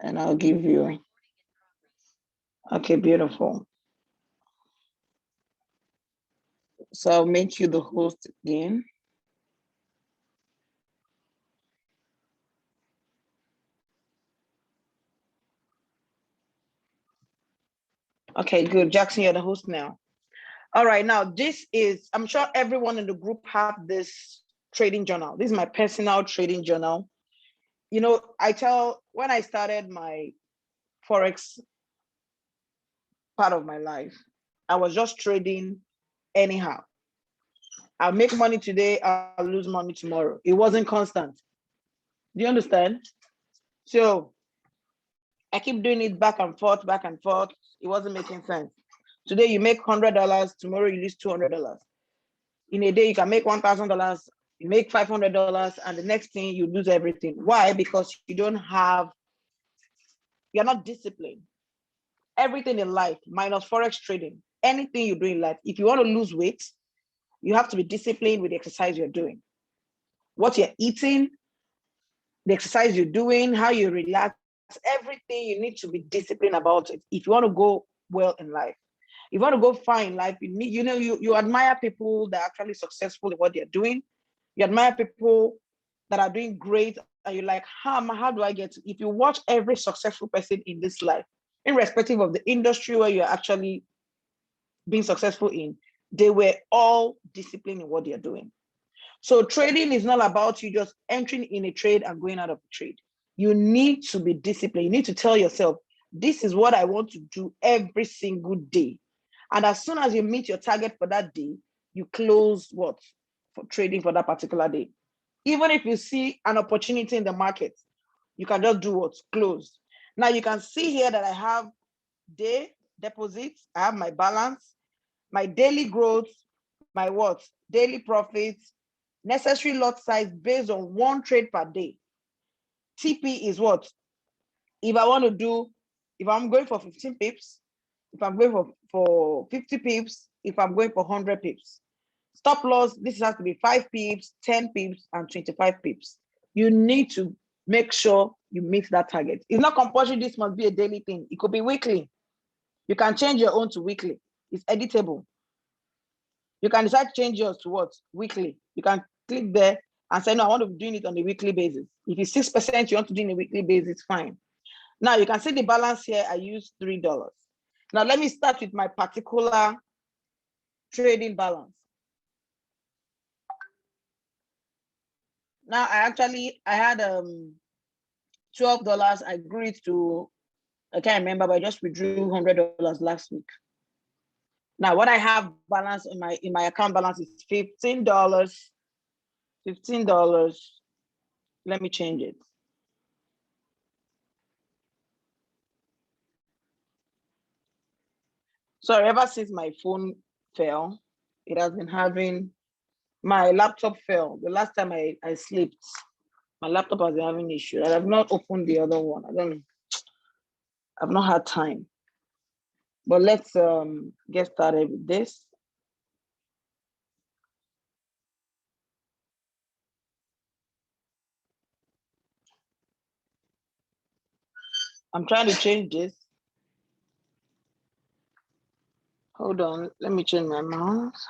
and I'll give you. Okay, beautiful. So I'll make you the host again. Okay, good. Jackson, you're the host now. All right, now this is, I'm sure everyone in the group have this trading journal. This is my personal trading journal. You know, when I started my Forex part of my life, I was just trading anyhow. I'll make money today, I'll lose money tomorrow. It wasn't constant. Do you understand? So I keep doing it back and forth, back and forth. It wasn't making sense. Today you make $100, tomorrow you lose $200. In a day, you can make $1,000, you make $500, and the next thing you lose everything. Why? Because you're not disciplined. Everything in life, minus Forex trading, anything you do in life, if you want to lose weight, you have to be disciplined with the exercise you're doing. What you're eating, the exercise you're doing, how you relax, everything, you need to be disciplined about it if you want to go well in life. If you want to go far in life, you admire people that are actually successful in what they're doing. You admire people that are doing great, and you're like, how do I get to? If you watch every successful person in this life, irrespective of the industry where you're actually being successful in, they were all disciplined in what they're doing. So trading is not about you just entering in a trade and going out of the trade. You need to be disciplined. You need to tell yourself, this is what I want to do every single day. And as soon as you meet your target for that day, you close what? For trading for that particular day. Even if you see an opportunity in the market, you can just do what? Close. Now you can see here that I have day deposits, I have my balance, my daily growth, my what? Daily profits, necessary lot size based on one trade per day. TP is what? If I'm going for 15 pips, if I'm going for 50 pips, if I'm going for 100 pips. Stop loss, this has to be 5 pips, 10 pips, and 25 pips. You need to make sure you meet that target. It's not compulsory, this must be a daily thing. It could be weekly. You can change your own to weekly. It's editable. You can decide to change yours to what? Weekly. You can click there and say, no, I want to be doing it on a weekly basis. If it's 6% you want to do on a weekly basis, fine. Now you can see the balance here, I use $3. Now let me start with my particular trading balance. Now I had $12. I grew it to, I can't remember, but I just withdrew $100 last week. Now what I have balance in my account balance is $15. $15. Let me change it. Sorry, ever since my phone fell, it has been having, my laptop fell. The last time I slept, my laptop has been having issues. I have not opened the other one. I've not had time. But let's get started with this. I'm trying to change this. Hold on, let me change my mouse.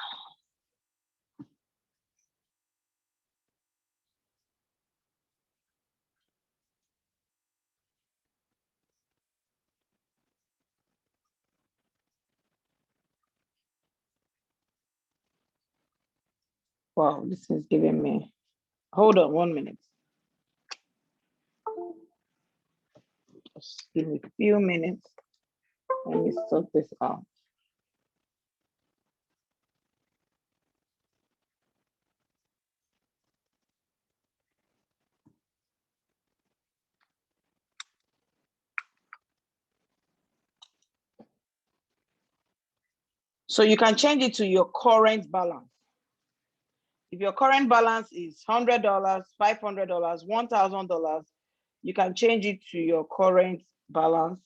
Wow, this is giving me, hold on 1 minute. Just give me a few minutes. Let me sort this out. So you can change it to your current balance. If your current balance is $100, $500, $1,000, you can change it to your current balance.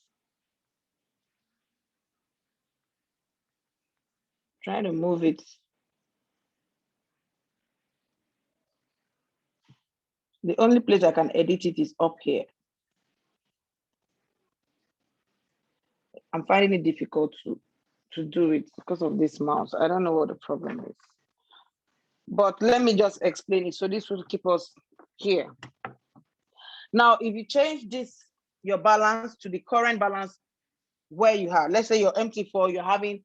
Trying to move it. The only place I can edit it is up here. I'm finding it difficult to do it because of this mouse. I don't know what the problem is. But let me just explain it. So this will keep us here. Now, if you change this, your balance to the current balance where you have, let's say your MT4, you're having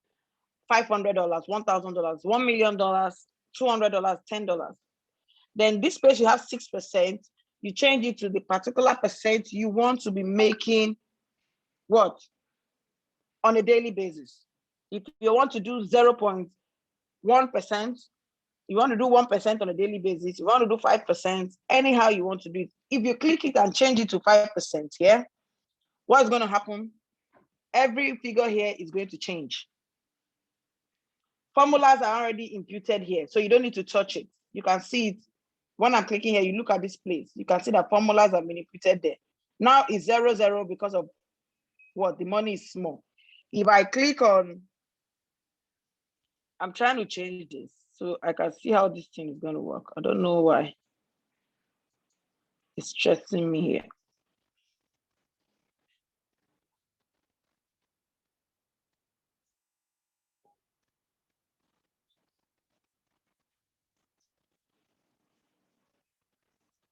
$500, $1,000, $1 million, $200, $10. Then this place you have 6%, you change it to the particular percent you want to be making what? On a daily basis. If you want to do 0.1%, you want to do 1% on a daily basis, you want to do 5%, anyhow you want to do it. If you click it and change it to 5%, yeah, what's going to happen? Every figure here is going to change. Formulas are already imputed here, so you don't need to touch it. You can see it. When I'm clicking here, you look at this place, you can see that formulas have been imputed there. Now it's 0, 0 because of what? The money is small. If I click on, I'm trying to change this so I can see how this thing is going to work. I don't know why it's stressing me here.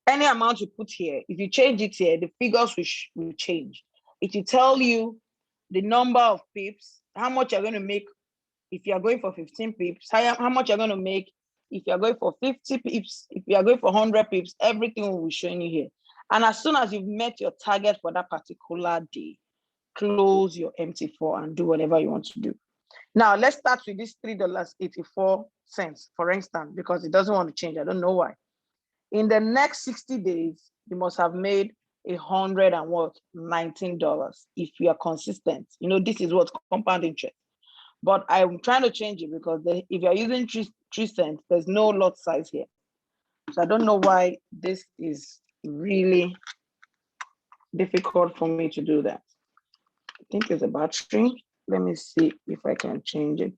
Any amount you put here, if you change it here, the figures will change. It will tell you the number of pips, how much you're going to make if you're going for 15 pips, how much you're going to make if you're going for 50 pips, if you're going for 100 pips, everything will be showing you here. And as soon as you've met your target for that particular day, close your MT4 and do whatever you want to do. Now, let's start with this $3.84, for instance, because it doesn't want to change. I don't know why. In the next 60 days, you must have made $119 if you are consistent. You know, this is what compound interest. But I'm trying to change it because if you're using 3 cents, there's no lot size here. So I don't know why this is really difficult for me to do that. I think it's a battery. Let me see if I can change it.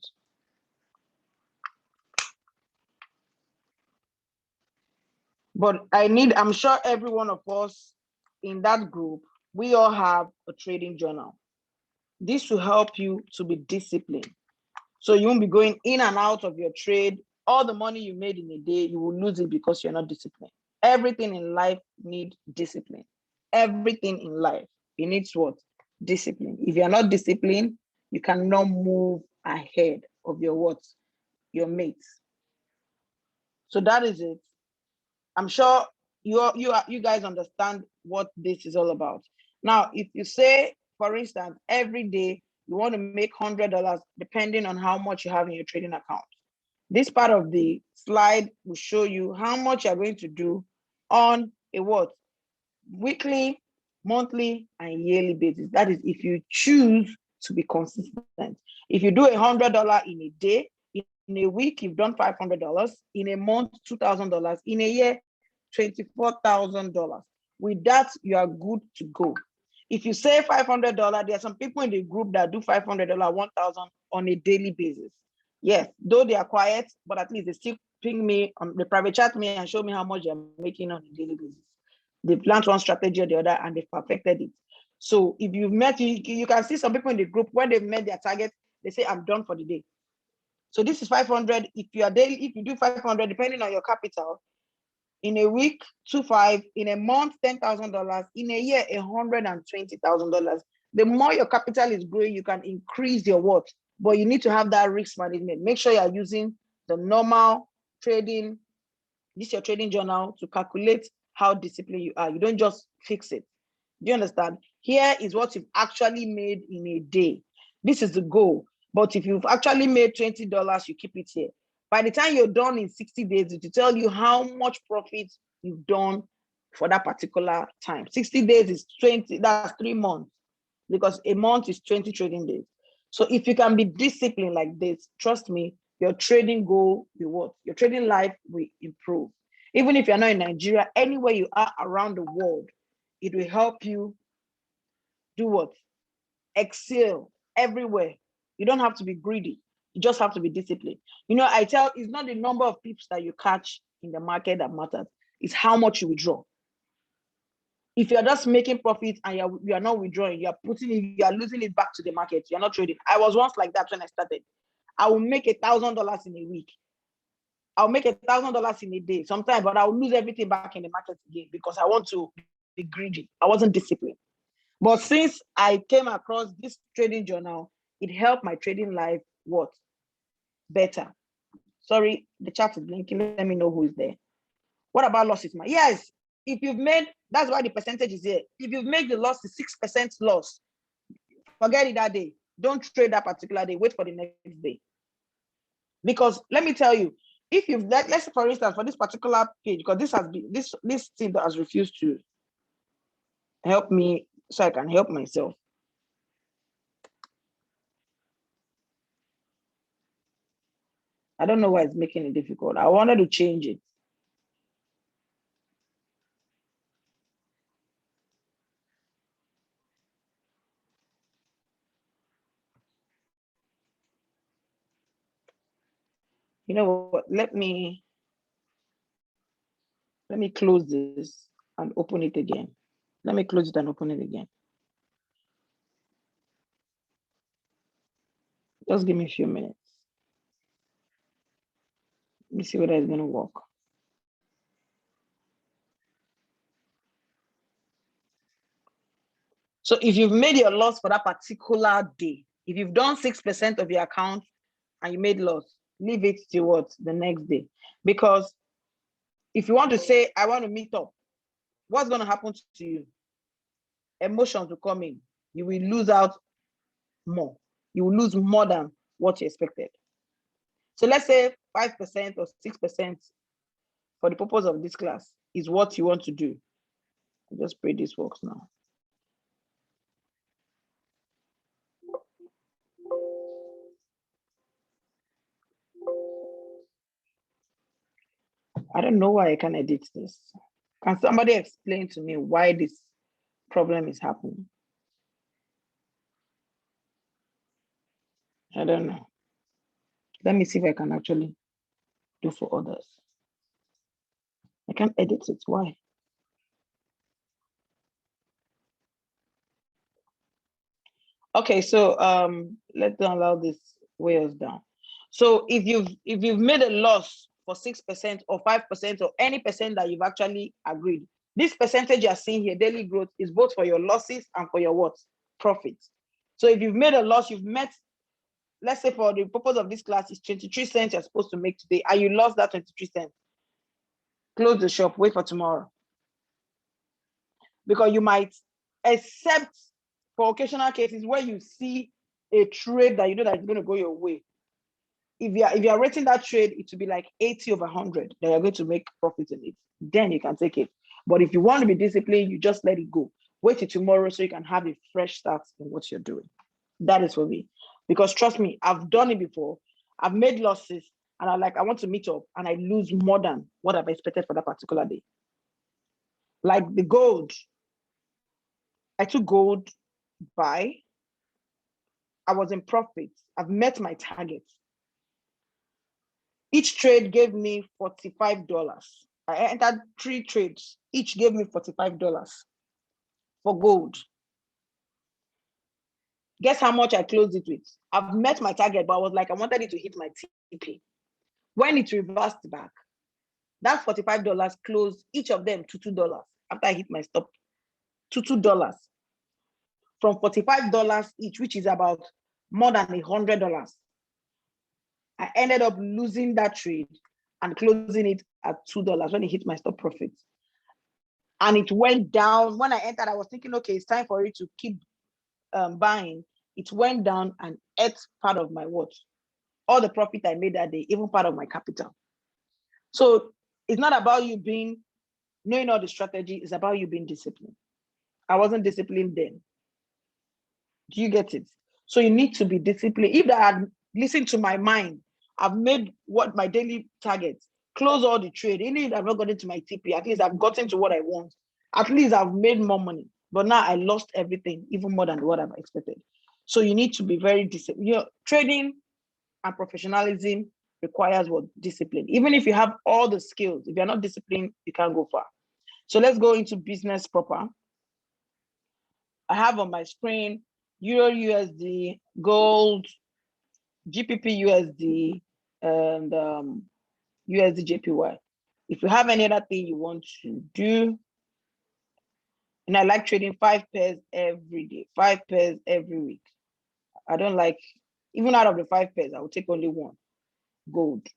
But I'm sure every one of us in that group, we all have a trading journal. This will help you to be disciplined. So you won't be going in and out of your trade. All the money you made in a day, you will lose it because you're not disciplined. Everything in life needs discipline. Everything in life, it needs what? Discipline. If you're not disciplined, you cannot move ahead of your what? Your mates. So that is it. I'm sure you guys understand what this is all about. Now, if you say, for instance, every day you want to make $100, depending on how much you have in your trading account. This part of the slide will show you how much you're going to do on a what? Weekly, monthly, and yearly basis. That is if you choose to be consistent. If you do $100 in a day, in a week, you've done $500, in a month, $2,000, in a year, $24,000. With that, you are good to go. If you say $500, there are some people in the group that do $500, $1,000 on a daily basis. Yes, though they are quiet, but at least they still ping me, they private chat me and show me how much they're making on a daily basis. They planned one strategy or the other and they perfected it. So if you've met, you can see some people in the group, when they've met their target, they say, I'm done for the day. So this is 500. If you do 500, depending on your capital, in a week, 2.5, in a month, $10,000, in a year, $120,000. The more your capital is growing, you can increase your what, but you need to have that risk management. Make sure you are using the normal trading, this is your trading journal, to calculate how disciplined you are. You don't just fix it. Do you understand? Here is what you've actually made in a day. This is the goal. But if you've actually made $20, you keep it here. By the time you're done in 60 days, it will tell you how much profit you've done for that particular time. 60 days is 20, that's 3 months, because a month is 20 trading days. So if you can be disciplined like this, trust me, your trading goal will work. Your trading life will improve. Even if you're not in Nigeria, anywhere you are around the world, it will help you do what? Excel everywhere. You don't have to be greedy. You just have to be disciplined. You know, it's not the number of pips that you catch in the market that matters. It's how much you withdraw. If you're just making profits and you are not withdrawing, you are losing it back to the market. You're not trading. I was once like that when I started. I will make $1,000 in a week. I'll make $1,000 in a day sometimes, but I'll lose everything back in the market again because I want to be greedy. I wasn't disciplined. But since I came across this trading journal, it helped my trading life better. Sorry, the chat is blinking. Let me know who is there. What about losses, man? Yes, if you've made, that's why the percentage is here. If you've made the loss, the 6% loss, forget it that day. Don't trade that particular day. Wait for the next day. Because let me tell you, if you've, let's say for instance, for this particular page, because this has been, this thing that has refused to help me so I can help myself. I don't know why it's making it difficult. I wanted to change it. You know what? Let me close this and open it again. Let me close it and open it again. Just give me a few minutes. Let me see whether it's going to work. So if you've made your loss for that particular day, if you've done 6% of your account and you made loss, leave it till what? The next day. Because if you want to say, I want to meet up, what's going to happen to you? Emotions will come in. You will lose out more. You will lose more than what you expected. So let's say 5% or 6% for the purpose of this class is what you want to do. I just pray this works now. I don't know why I can edit this. Can somebody explain to me why this problem is happening? I don't know. Let me see if I can actually do for others. I can't edit it. Why? Okay, so let's allow this weigh us down. So if you've made a loss for 6% or 5% or any percent that you've actually agreed, this percentage you're seeing here, daily growth, is both for your losses and for your what? Profits. So if you've made a loss, you've met, let's say for the purpose of this class, is 23 cents you're supposed to make today, and you lost that 23 cents. Close the shop, wait for tomorrow. Because you might, except for occasional cases where you see a trade that you know that it's going to go your way. If you're rating that trade, it will be like 80 over 100 that you're going to make profit in it. Then you can take it. But if you want to be disciplined, you just let it go. Wait till tomorrow so you can have a fresh start in what you're doing. That is for me. Because trust me, I've done it before. I've made losses and I want to meet up and I lose more than what I've expected for that particular day. Like the gold. I took gold buy. I was in profit. I've met my target. Each trade gave me $45. I entered 3 trades. Each gave me $45 for gold. Guess how much I closed it with? I've met my target, but I was like, I wanted it to hit my TP. When it reversed back, that $45 closed each of them to $2 after I hit my stop, to $2. From $45 each, which is about more than $100. I ended up losing that trade and closing it at $2 when it hit my stop profit. And it went down. When I entered, I was thinking, okay, it's time for it to keep buying. It went down and ate part of my what? All the profit I made that day, even part of my capital. So it's not about you knowing all the strategy, it's about you being disciplined. I wasn't disciplined then. Do you get it? So you need to be disciplined. If I had listened to my mind, I've made what my daily targets, close all the trade. Even if I've not gotten to my TP, at least I've gotten to what I want. At least I've made more money. But now I lost everything, even more than what I've expected. So you need to be very disciplined. Trading and professionalism requires what? Discipline. Even if you have all the skills, if you're not disciplined, you can't go far. So let's go into business proper. I have on my screen Euro USD, Gold, GPP USD, and USD Jpy. If you have any other thing you want to do, and I like trading 5 pairs every day, 5 pairs every week. I don't like, even out of the 5 pairs, I will take only one, gold.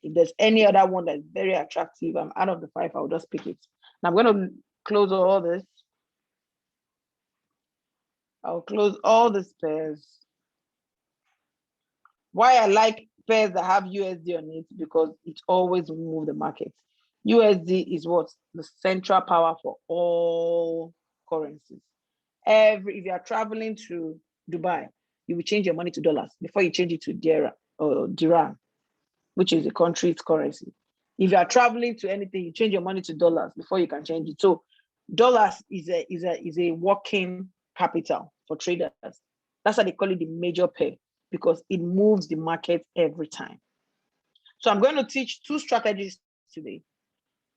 If there's any other one that's very attractive, I'm out of the 5, I'll just pick it. Now I'm going to close all this. I'll close all these pairs. Why I like pairs that have USD on it, because it always move the market. USD is what? The central power for all currencies. If you are traveling to Dubai, you will change your money to dollars before you change it to dirham, which is the country's currency. If you are traveling to anything, you change your money to dollars before you can change it. So dollars is a working capital for traders. That's why they call it the major pair, because it moves the market every time. So I'm going to teach 2 strategies today: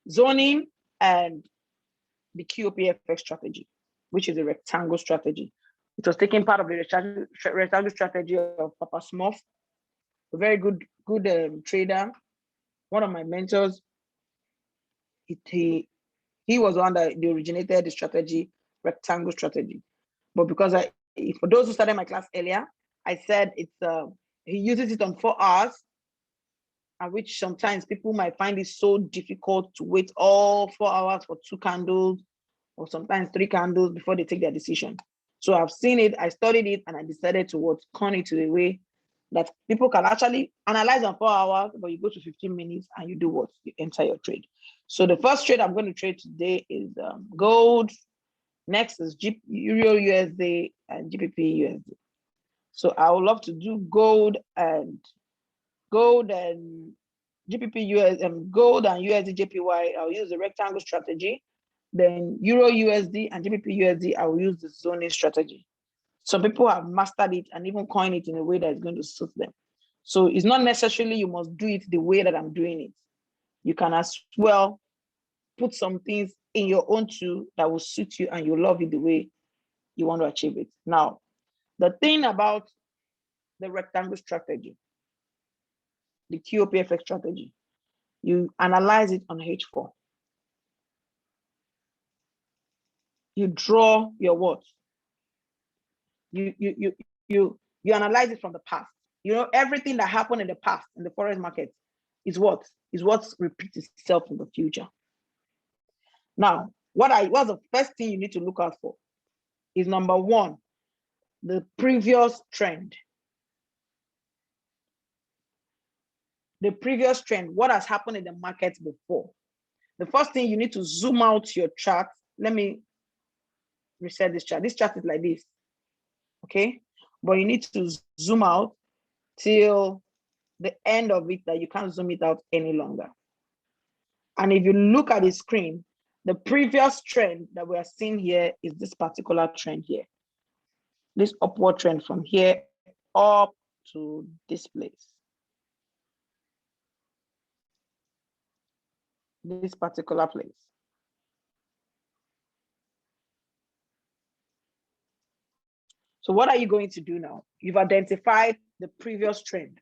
zoning and the QOPFX strategy, which is a rectangle strategy. It was taking part of the rectangle strategy of Papa Smurf, a very good trader, one of my mentors. He was one that originated the strategy, rectangle strategy. But because for those who started my class earlier, I said it's he uses it on 4 hours, and which sometimes people might find it so difficult to wait all 4 hours for 2 candles or sometimes 3 candles before they take their decision. So I've seen it, I studied it, and I decided to turn it to a way that people can actually analyze on 4 hours, but you go to 15 minutes and you do what? You enter your trade. So the first trade I'm going to trade today is gold. Next is Euro USD and GPP USD. So I would love to do gold and GPP US and gold and USD JPY. I'll use the rectangle strategy. Then Euro USD and GBP USD, I will use the zoning strategy. Some people have mastered it and even coined it in a way that is going to suit them. So it's not necessarily you must do it the way that I'm doing it. You can as well put some things in your own tool that will suit you and you love it the way you want to achieve it. Now, the thing about the rectangle strategy, the QOPFX strategy, you analyze it on H4. You draw your what? You analyze it from the past. You know, everything that happened in the past in the forex market is what repeats itself in the future. Now, what's the first thing you need to look out for is number 1, the previous trend. The previous trend, what has happened in the market before. The first thing you need to zoom out your chart. Let me reset this chart. This chart is like this, okay? But you need to zoom out till the end of it, that you can't zoom it out any longer. And if you look at the screen, the previous trend that we are seeing here is this particular trend here. This upward trend from here up to this place. This particular place. So what are you going to do now? You've identified the previous trend.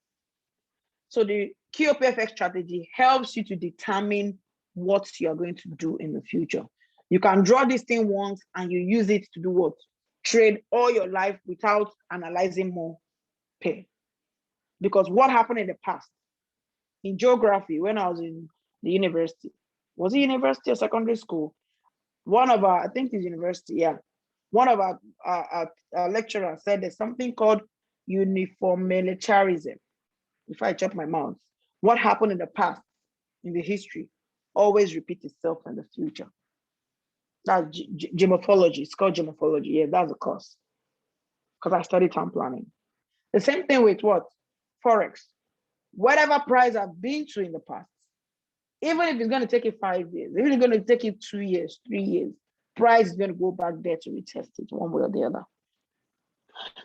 So the QOPFX strategy helps you to determine what you are going to do in the future. You can draw this thing once and you use it to do what? Trade all your life without analyzing more pair. Because what happened in the past, in geography, when I was in the university, was it university or secondary school? One of our, I think it's university, yeah. One of our lecturers said there's something called uniformitarianism. If I chop my mouth, what happened in the past, in the history, always repeats itself in the future. That's gemology. It's called gemology. Yeah, that's a course. Because I studied town planning. The same thing with what? Forex. Whatever price I've been to in the past, even if it's going to take it 5 years, even if it's going to take it 2 years, 3 years, price is going to go back there to retest it one way or the other.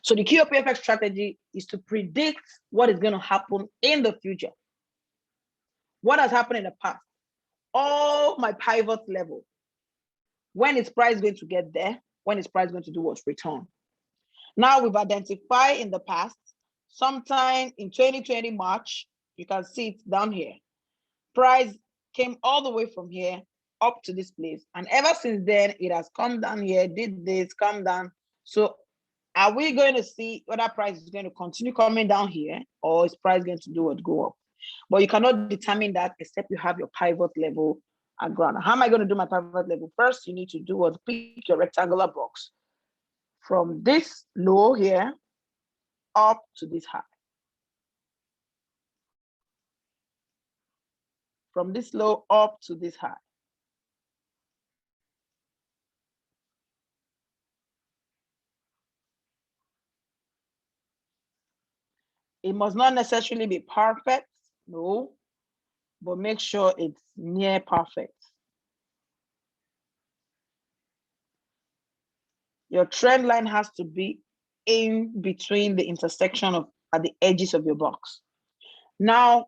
So the QOPFX strategy is to predict what is going to happen in the future. What has happened in the past? All my pivot level. When is price going to get there? when is price going to do what? Return. Now we've identified in the past, sometime in 2020 March, you can see it down here. Price came all the way from here up to this place. And ever since then, it has come down here, did this, come down. So are we going to see whether price is going to continue coming down here, or is price going to do what? Go up? But you cannot determine that except you have your pivot level at ground. How am I going to do my pivot level? First, you need to do what? Pick your rectangular box from this low here up to this high. From this low up to this high. It must not necessarily be perfect, no, but make sure it's near perfect. Your trend line has to be in between the intersection of at the edges of your box. Now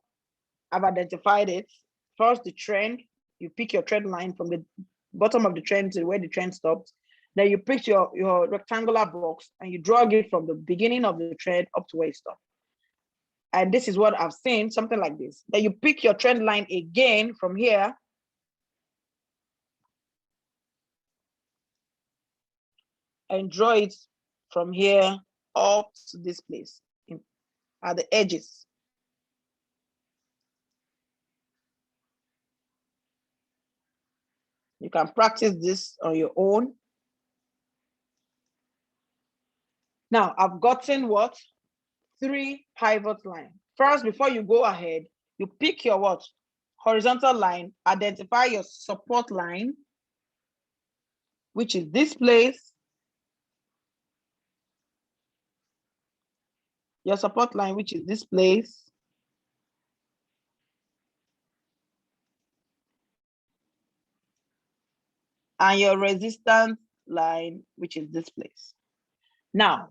I've identified it. First, the trend, you pick your trend line from the bottom of the trend to where the trend stops. Then you pick your rectangular box and you drag it from the beginning of the trend up to where it stops. And this is what I've seen, something like this. Then you pick your trend line again from here. And draw it from here up to this place at the edges. You can practice this on your own. Now I've gotten what? 3 pivot lines. First, before you go ahead, you pick your what? Horizontal line, identify your support line, which is this place. Your support line, which is this place. And your resistance line, which is this place. Now,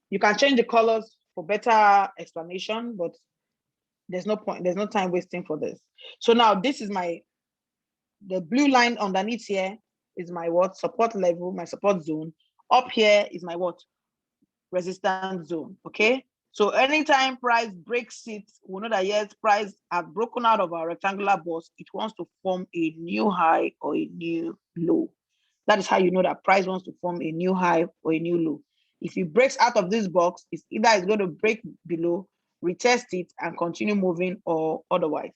you can change the colors for better explanation, but there's no point, there's no time wasting for this. So now this is the blue line underneath here is my what? Support level, my support zone. Up here is my what? Resistance zone, okay? So anytime price breaks it, we know that yes, price has broken out of our rectangular box. It wants to form a new high or a new low. That is how you know that price wants to form a new high or a new low. If it breaks out of this box, it's either it's going to break below, retest it, and continue moving, or otherwise.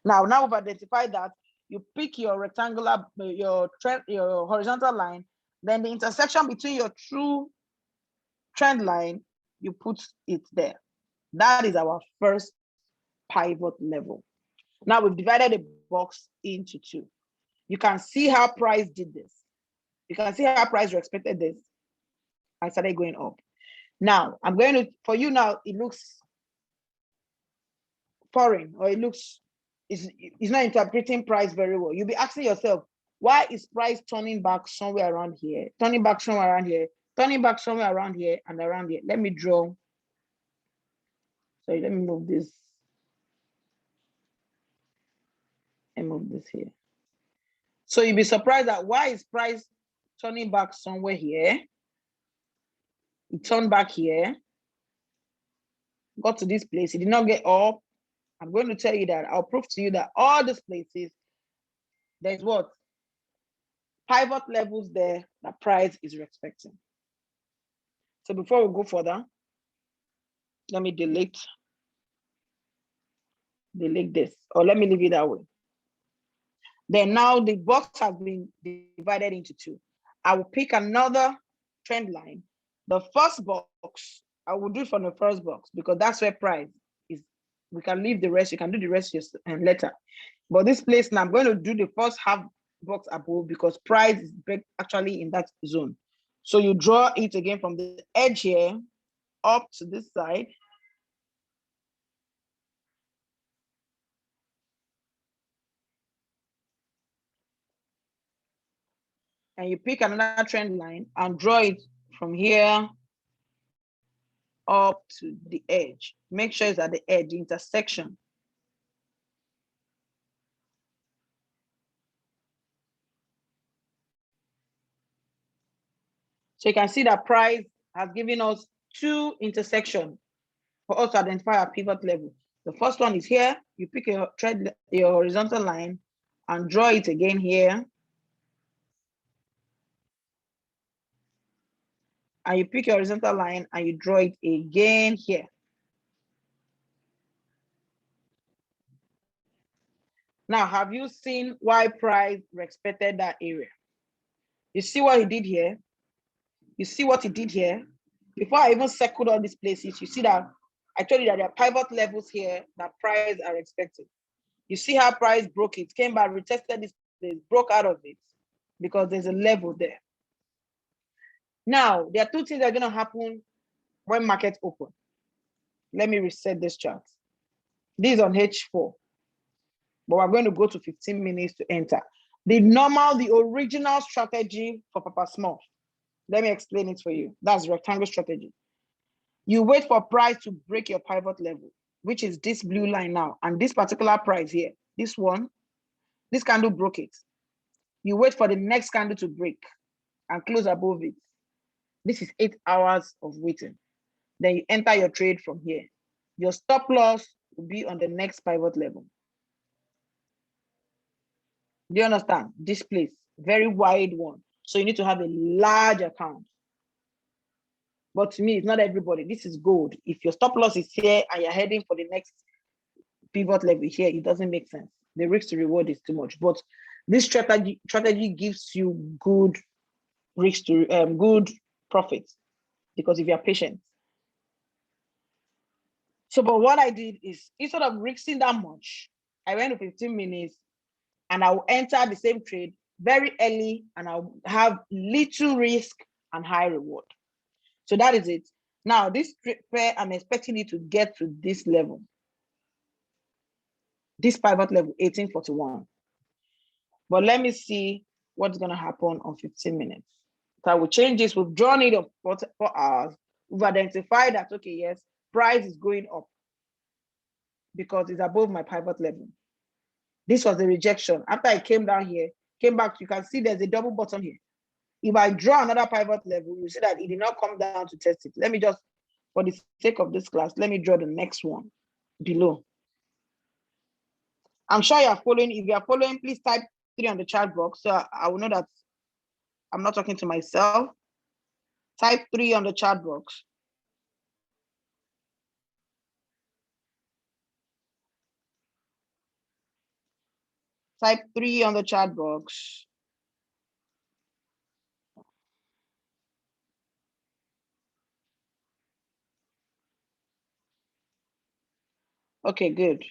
Now we've identified that. You pick your rectangular, your horizontal line, then the intersection between your true trend line, you put it there. That is our first pivot level. Now we've divided the box into 2. You can see how price did this. You can see how price respected this and started going up. Now I'm going to, for you now, it looks foreign, or it looks, it's not interpreting price very well. You'll be asking yourself, why is price turning back somewhere around here, turning back somewhere around here, turning back somewhere around here and around here? Let me draw. Sorry, let me move this. And move this here. So you'll be surprised that why is price turning back somewhere here? It turned back here, got to this place, it did not get up. I'm going to tell you that, I'll prove to you that all these places, there's what? Pivot levels there that price is respecting. So before we go further, let me delete this, or let me leave it that way. Then now the box has been divided into 2. I will pick another trend line. The first box, I will do from the first box because that's where price is. We can leave the rest, you can do the rest later. But this place now, I'm going to do the first half box above because price is actually in that zone. So you draw it again from the edge here up to this side. And you pick another trend line and draw it from here up to the edge. Make sure it's at the edge, the intersection. So you can see that price has given us two intersections for us to identify our pivot level. The first one is here. You pick your horizontal line and draw it again here. And you pick your horizontal line and you draw it again here. Now, have you seen why price respected that area? You see what he did here? You see what he did here? Before I even circled all these places, you see that I told you that there are pivot levels here that price are expecting. You see how price broke it, came back, retested this place, broke out of it because there's a level there. Now, there are two things that are going to happen when markets open. Let me reset this chart. This is on H4, but we're going to go to 15 minutes to enter. The original strategy for Papa Small. Let me explain it for you. That's rectangle strategy. You wait for price to break your pivot level, which is this blue line now. And this particular price here, this one, this candle broke it. You wait for the next candle to break and close above it. This is 8 hours of waiting. Then you enter your trade from here. Your stop loss will be on the next pivot level. Do you understand? This place, very wide one. So you need to have a large account. But to me, it's not everybody. This is gold. If your stop loss is here and you're heading for the next pivot level here, it doesn't make sense. The risk to reward is too much. But this strategy gives you good risk to good profits because if you're patient. So, but what I did is instead of risking that much, I went to 15 minutes and I will enter the same trade very early and I'll have little risk and high reward. So that is it. Now, this pair, I'm expecting it to get to this level. This pivot level, 1841. But let me see what's going to happen on 15 minutes. So I will change this. We've drawn it up for 4 hours. We've identified that, okay, yes, price is going up because it's above my pivot level. This was the rejection. After I came down here, came back, you can see there's a double bottom here. If I draw another pivot level, you see that it did not come down to test it. Let me just, for the sake of this class, let me draw the next one below. I'm sure you are following. If you are following, please type 3 on the chat box so I will know that I'm not talking to myself. Type 3 on the chat box. Type 3 on the chat box. Okay, good.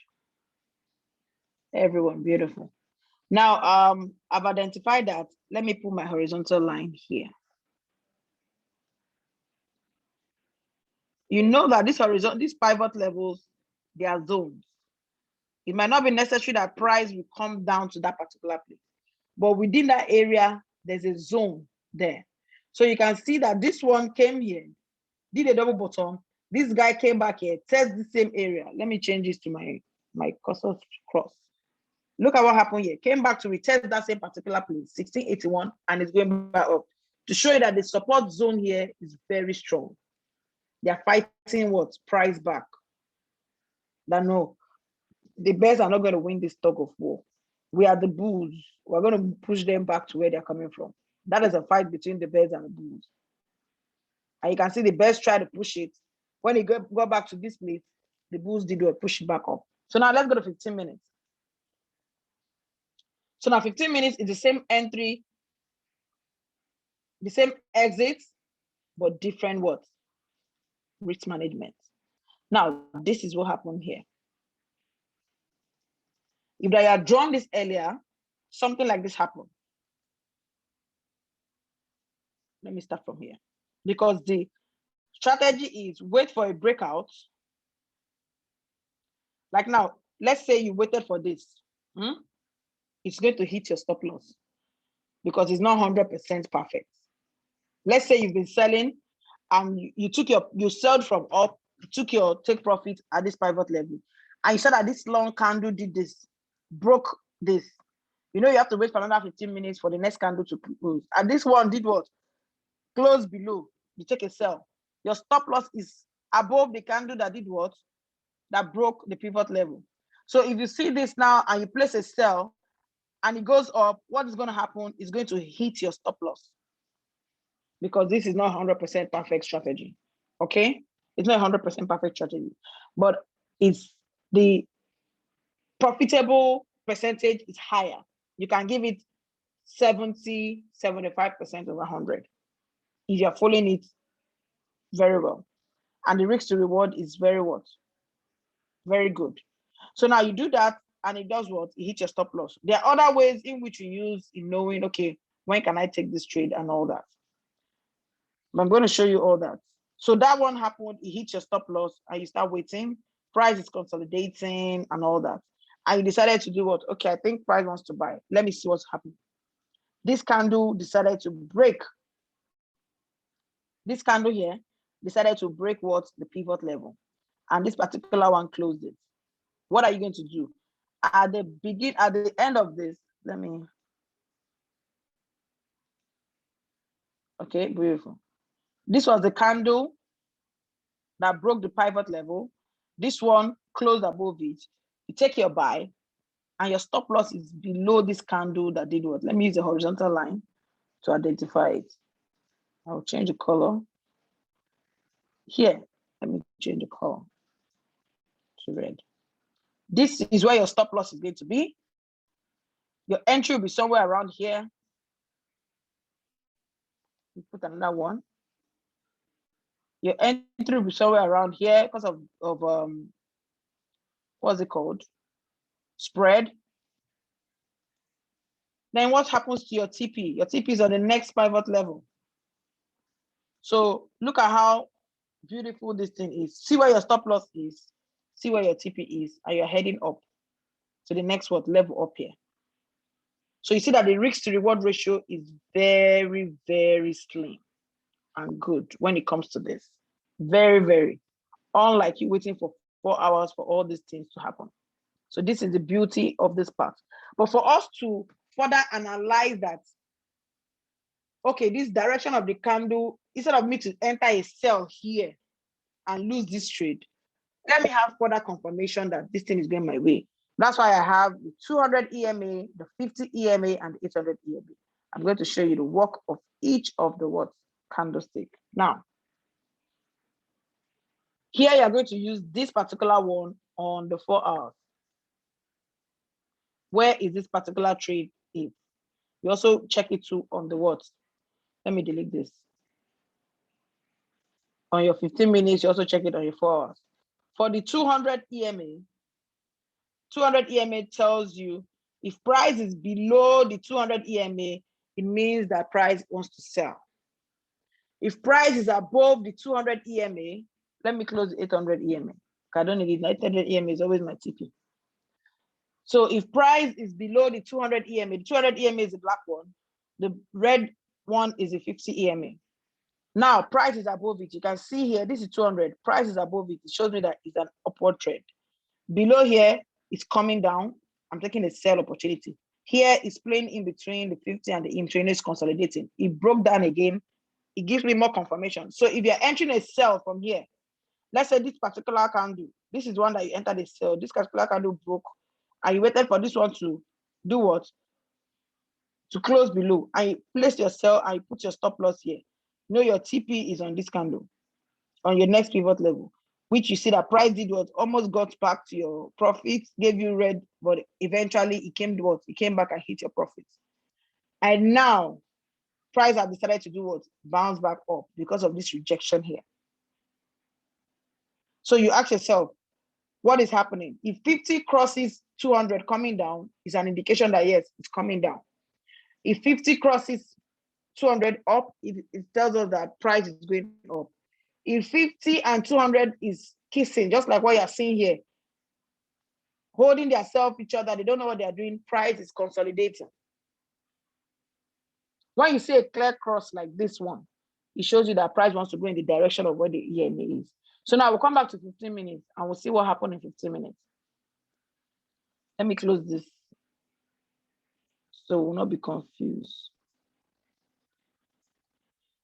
Everyone, beautiful. Now, I've identified that. Let me put my horizontal line here. You know that these pivot levels, they are zones. It might not be necessary that price will come down to that particular place, but within that area, there's a zone there. So you can see that this one came here, did a double bottom. This guy came back here, test the same area. Let me change this to my cursor cross. Look at what happened here. Came back to retest that same particular place, 1681, and it's going back up to show you that the support zone here is very strong. They are fighting what? Price back. That no, the bears are not going to win this tug of war. We are the bulls. We're going to push them back to where they're coming from. That is a fight between the bears and the bulls. And you can see the bears try to push it. When he go back to this place, the bulls did push it back up. So now let's go to 15 minutes. So now 15 minutes is the same entry, the same exit, but different what? Risk management. Now, this is what happened here. If I had drawn this earlier, something like this happened. Let me start from here. Because the strategy is wait for a breakout. Like now, let's say you waited for this. It's going to hit your stop loss because it's not 100% perfect. Let's say you've been selling and you sold from up, you took your take profit at this pivot level, and you said that this long candle did this, broke this. You know, you have to wait for another 15 minutes for the next candle to close. And this one did what? close below, you take a sell. Your stop loss is above the candle that did what? That broke the pivot level. So if you see this now and you place a sell and it goes up, what is going to happen is going to hit your stop loss, because this is not 100% perfect strategy. Okay, it's not 100% perfect strategy, but it's the profitable percentage is higher. You can give it 70, 75% of 100 if you're following it very well. And the risk to reward is very what? Very good. So now you do that and it does what? It hits your stop loss. There are other ways in which you use in knowing, okay, when can I take this trade and all that. But I'm going to show you all that. So that one happened, it hits your stop loss and you start waiting. Price is consolidating and all that. And you decided to do what? Okay, I think price wants to buy. Let me see what's happening. This candle decided to break. This candle here decided to break what? The pivot level. And this particular one closed it. What are you going to do? At the end of this, okay, beautiful. This was the candle that broke the pivot level. This one closed above it. You take your buy and your stop loss is below this candle that did what? Let me use the horizontal line to identify it. I'll change the color. Here, let me change the color to red. This is where your stop loss is going to be. Your entry will be somewhere around here. You put another one. Your entry will be somewhere around here because of what's it called? Spread. Then what happens to your TP? Your TP is on the next pivot level. So look at how beautiful this thing is. See where your stop loss is. See where your TP is, and you're heading up to the next level up here. So you see that the risk to reward ratio is very, very slim and good when it comes to this. Very, very. Unlike you waiting for 4 hours for all these things to happen. So this is the beauty of this part. But for us to further analyze that, okay, this direction of the candle, instead of me to enter a sell here and lose this trade, let me have further confirmation that this thing is going my way. That's why I have the 200 EMA, the 50 EMA, and the 800 EMA. I'm going to show you the work of each of the candlestick. Now, here you're going to use this particular one on the 4 hours. Where is this particular trade is? You also check it too on the what? Let me delete this. On your 15 minutes, you also check it on your 4 hours. For the 200 EMA, 200 EMA tells you if price is below the 200 EMA, it means that price wants to sell. If price is above the 200 EMA, let me close the 800 EMA. I don't need it. 800 EMA is always my TP. So if price is below the 200 EMA, the 200 EMA is the black one, the red one is the 50 EMA. Now price is above it. You can see here, this is 200. Price is above it. It shows me that it's an upward trend. Below here, it's coming down. I'm taking a sell opportunity. Here it's playing in between the 50 and the in-between is consolidating. It broke down again. It gives me more confirmation. So if you're entering a sell from here, let's say this particular candle, this is one that you entered a sell. This particular candle broke, and you waited for this one to do what? To close below, and you place your sell and you put your stop loss here. You know your TP is on this candle, on your next pivot level, which you see that price did what? Almost got back to your profits, gave you red, but eventually it came to what? It came back and hit your profits. And now price have decided to do what? Bounce back up because of this rejection here. So you ask yourself, what is happening? If 50 crosses 200 coming down, is an indication that yes, it's coming down. If 50 crosses 200 up, it tells us that price is going up. If 50 and 200 is kissing, just like what you're seeing here, holding themselves each other, they don't know what they're doing, price is consolidating. When you see a clear cross like this one, it shows you that price wants to go in the direction of where the EMA is. So now we'll come back to 15 minutes and we'll see what happened in 15 minutes. Let me close this so we'll not be confused.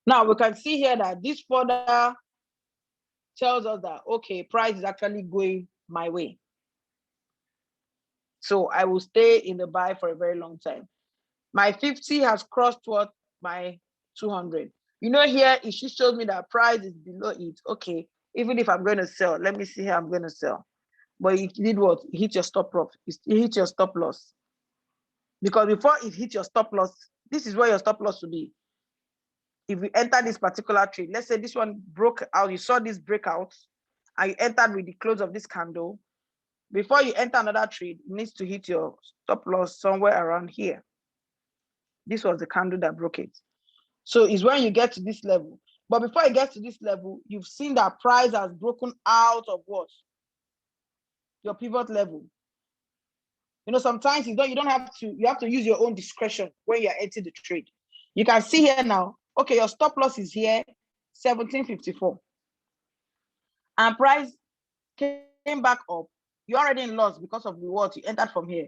Now we can see here that this further tells us that, okay, price is actually going my way. So I will stay in the buy for a very long time. My 50 has crossed what? My 200. You know, here it shows me that price is below it. Okay, even if I'm going to sell, let me see how I'm going to sell. But it did what? It hit your stop profit. It hit your stop loss. Because before it hit your stop loss, this is where your stop loss will be. If you enter this particular trade, let's say this one broke out, you saw this breakout, and you entered with the close of this candle. Before you enter another trade, it needs to hit your stop loss somewhere around here. This was the candle that broke it. So it's when you get to this level. But before it gets to this level, you've seen that price has broken out of what? Your pivot level. You know, sometimes you don't have to, you have to use your own discretion when you're entering the trade. You can see here now, okay, your stop loss is here, 1754. And price came back up. You're already in loss because of the what you entered from here.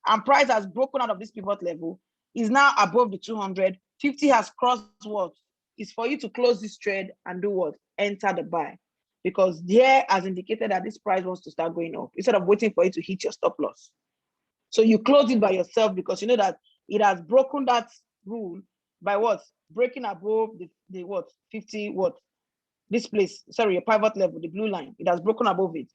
And price has broken out of this pivot level, is now above the 200. 50 has crossed what? Is for you to close this trade and do what? Enter the buy. Because there has indicated that this price wants to start going up instead of waiting for it to hit your stop loss. So you close it by yourself because you know that it has broken that rule by what? Breaking above the what? 50 what? This place, sorry, your pivot level, the blue line, it has broken above it.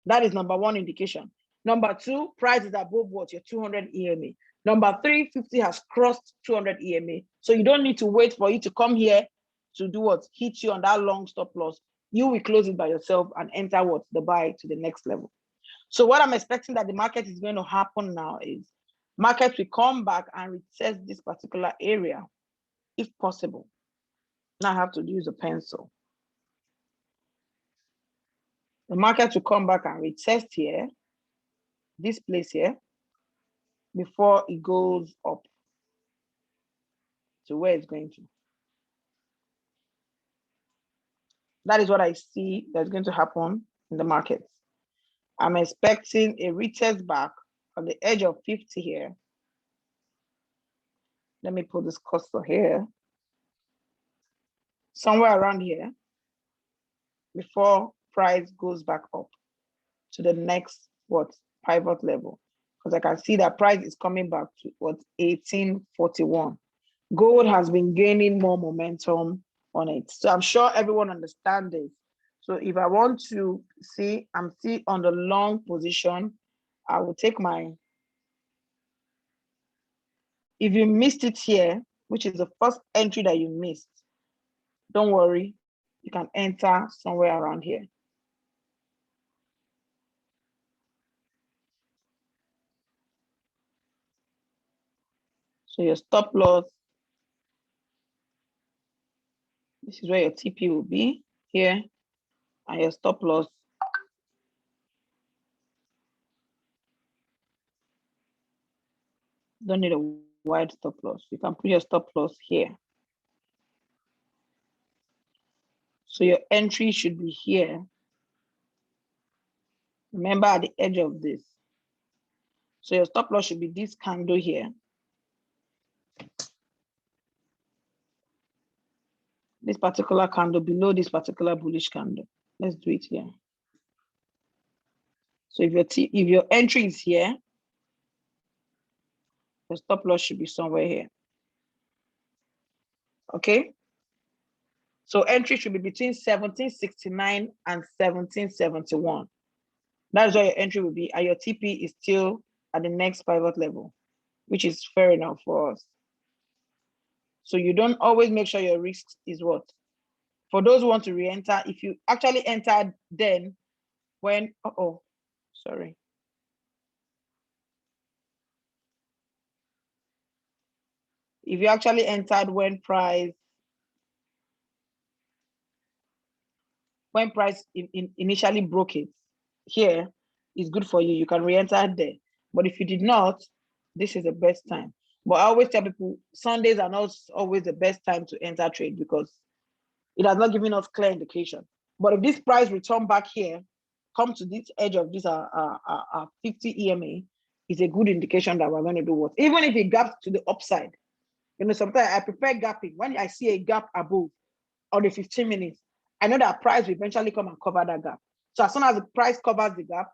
That is number one indication. Number two, price is above what? Your 200 EMA. Number three, 50 has crossed 200 EMA. So you don't need to wait for it to come here to do what? Hit you on that long stop loss. You will close it by yourself and enter what? The buy to the next level. So what I'm expecting that the market is going to happen now is market will come back and retest this particular area, if possible. Now I have to use a pencil. The market will come back and retest here, this place here, before it goes up to where it's going to. That is what I see that's going to happen in the market. I'm expecting a retest back on the edge of 50 here. Let me put this cursor here. Somewhere around here before price goes back up to the next what? Pivot level. Because I can see that price is coming back to what? 1841. Gold has been gaining more momentum on it. So I'm sure everyone understands this. So if I want to see, I'm still on the long position, I will take my, if you missed it here, which is the first entry that you missed, don't worry, you can enter somewhere around here. So your stop loss, this is where your TP will be here, and your stop loss don't need a wide stop loss. You can put your stop loss here. So your entry should be here. Remember at the edge of this. So your stop loss should be this candle here. This particular candle below this particular bullish candle. Let's do it here. So if your entry is here, the stop loss should be somewhere here. Okay. So entry should be between 1769 and 1771. That's where your entry will be, and your TP is still at the next pivot level, which is fair enough for us. So you don't always make sure your risk is what? For those who want to re-enter, if you actually entered then when, sorry. If you actually entered when price initially broke it, here is good for you. You can re-enter there. But if you did not, this is the best time. But I always tell people Sundays are not always the best time to enter trade because it has not given us clear indication. But if this price return back here, come to this edge of this 50 EMA, is a good indication that we're going to do what? Even if it gaps to the upside. You know, sometimes I prefer gapping. When I see a gap above, or the 15 minutes, I know that price will eventually come and cover that gap. So as soon as the price covers the gap,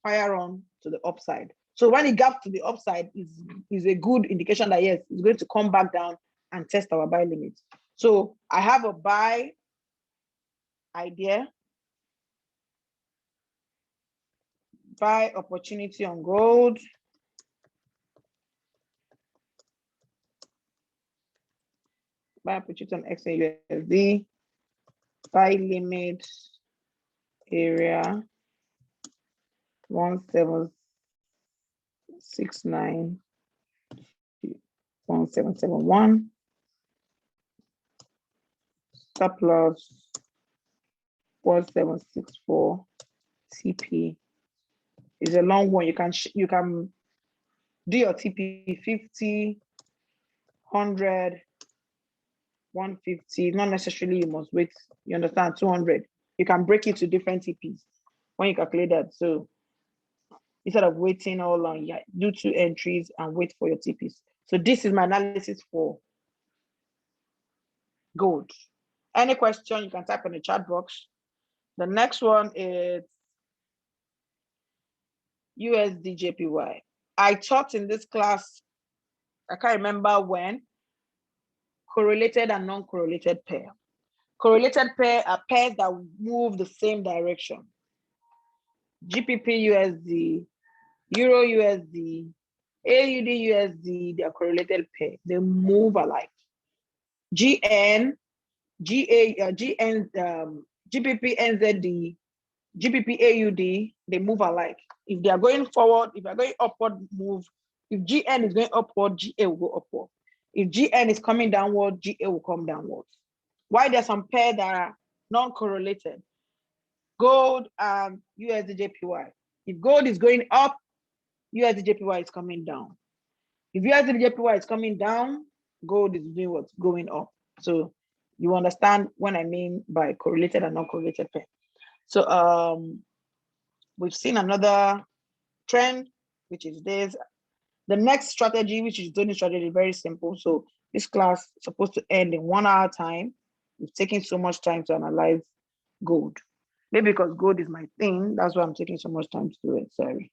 fire on to the upside. So when it gaps to the upside is a good indication that yes, it's going to come back down and test our buy limit. So I have a buy idea, buy opportunity on gold. Buy opportunity on XAUSD, buy limit area 1769 1771, stop loss 1764 TP. Is a long one. You can do your TP 50, 100, 150. Not necessarily you must wait. You understand? 200. You can break it to different TPs when you calculate that. So instead of waiting all long, yeah, do 2 entries and wait for your TPs. So this is my analysis for gold. Any question you can type in the chat box. The next one is USD Jpy. I taught in this class, I can't remember when, correlated and non-correlated pair. Correlated pair are pairs that move the same direction. GPP USD, Euro USD, AUD USD, they are correlated pair. They move alike. GN, GPP NZD, GPP AUD, they move alike. If they are going forward, if they are going upward, move. If GN is going upward, GA will go upward. If GN is coming downward, GA will come downward. Why there's some pair that are non-correlated? Gold and USD Jpy. If gold is going up, USD Jpy is coming down. If USD Jpy is coming down, gold is doing what's going up. So you understand what I mean by correlated and non-correlated pair. So we've seen another trend, which is this. The next strategy, which is doing strategy, very simple. So this class is supposed to end in 1 hour time. We've taken so much time to analyze gold. Maybe because gold is my thing, that's why I'm taking so much time to do it. Sorry.